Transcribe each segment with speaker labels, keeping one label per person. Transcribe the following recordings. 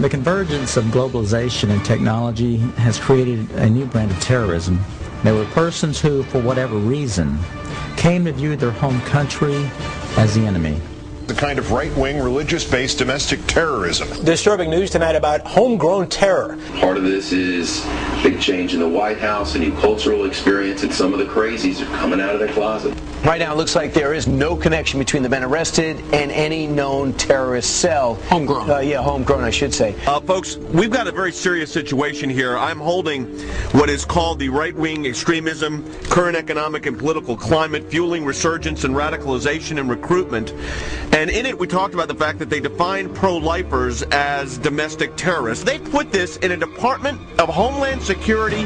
Speaker 1: The convergence of globalization and technology has created a new brand of terrorism. There were persons who, for whatever reason, came to view their home country as the enemy.
Speaker 2: The kind of right-wing, religious-based domestic terrorism.
Speaker 3: Disturbing news tonight about homegrown terror.
Speaker 4: Part of this is big change in the White House, a new cultural experience, and some of the crazies are coming out of their closet.
Speaker 3: Right now, it looks like there is no connection between the men arrested and any known terrorist cell.
Speaker 5: Homegrown.
Speaker 3: Homegrown, I should say.
Speaker 5: Folks, we've got a very serious situation here. I'm holding what is called the right-wing extremism, current economic and political climate, fueling resurgence and radicalization and recruitment. And in it, we talked about the fact that they define pro-lifers as domestic terrorists. They put this in a Department of Homeland Security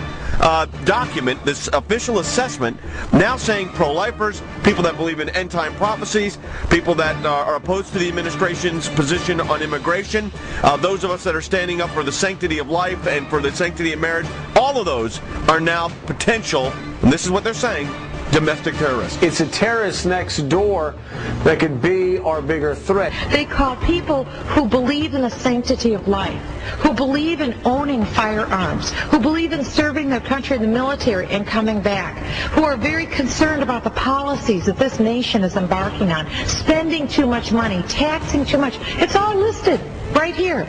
Speaker 5: document, this official assessment, now saying pro-lifers, people that believe in end-time prophecies, people that are opposed to the administration's position on immigration, those of us that are standing up for the sanctity of life and for the sanctity of marriage, all of those are now potential, and this is what they're saying, domestic terrorists.
Speaker 3: It's a terrorist next door that could be our bigger threat.
Speaker 6: They call people who believe in the sanctity of life, who believe in owning firearms, who believe in serving their country in the military and coming back, who are very concerned about the policies that this nation is embarking on, spending too much money, taxing too much. It's all listed right here.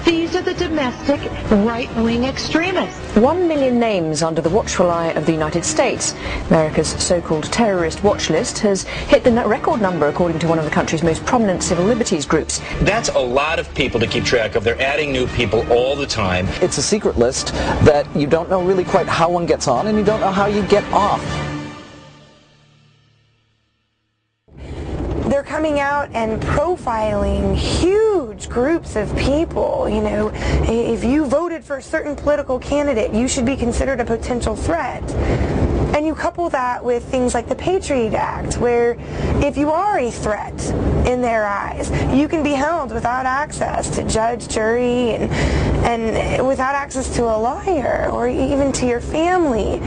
Speaker 6: These are the domestic right-wing extremists.
Speaker 7: 1 million names under the watchful eye of the United States. America's so-called terrorist watch list has hit the record number according to one of the country's most prominent civil liberties groups.
Speaker 8: That's a lot of people to keep track of. They're adding new people all the time.
Speaker 9: It's a secret list that you don't know really quite how one gets on and you don't know how you get off.
Speaker 10: They're coming out and profiling huge groups of people. You know, if you voted for a certain political candidate, you should be considered a potential threat. And you couple that with things like the Patriot Act, where if you are a threat in their eyes, you can be held without access to judge, jury, and without access to a lawyer or even to your family.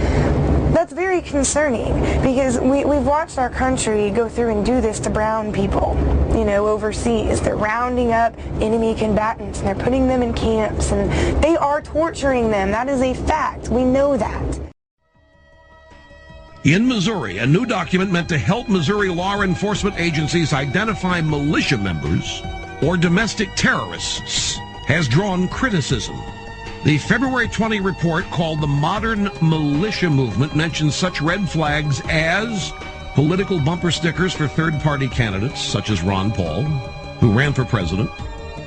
Speaker 10: That's very concerning because we've watched our country go through and do this to brown people, you know, overseas. They're rounding up enemy combatants and they're putting them in camps and they are torturing them. That is a fact. We know that.
Speaker 11: In Missouri, a new document meant to help Missouri law enforcement agencies identify militia members or domestic terrorists has drawn criticism. The February 20 report called the Modern Militia Movement mentions such red flags as political bumper stickers for third-party candidates, such as Ron Paul, who ran for president,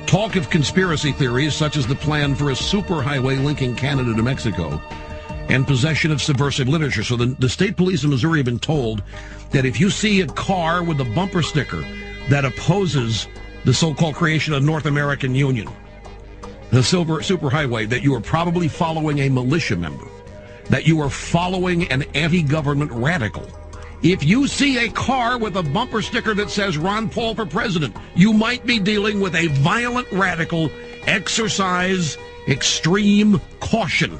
Speaker 11: talk of conspiracy theories, such as the plan for a superhighway linking Canada to Mexico, and possession of subversive literature. So the state police of Missouri have been told that if you see a car with a bumper sticker that opposes the so-called creation of North American Union, the superhighway, that you are probably following a militia member, that you are following an anti-government radical. If you see a car with a bumper sticker that says Ron Paul for president, you might be dealing with a violent radical. Exercise extreme caution.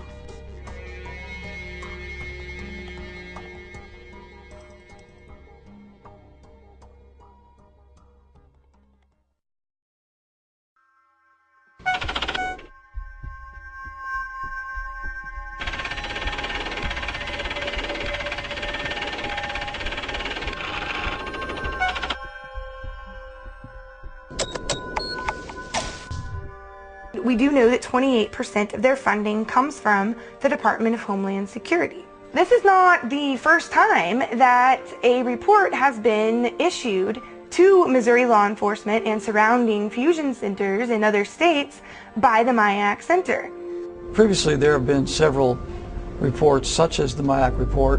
Speaker 10: We do know that 28% of their funding comes from the Department of Homeland Security. This is not the first time that a report has been issued to Missouri law enforcement and surrounding fusion centers in other states by the MIAC Center.
Speaker 9: Previously, there have been several reports, such as the MIAC report,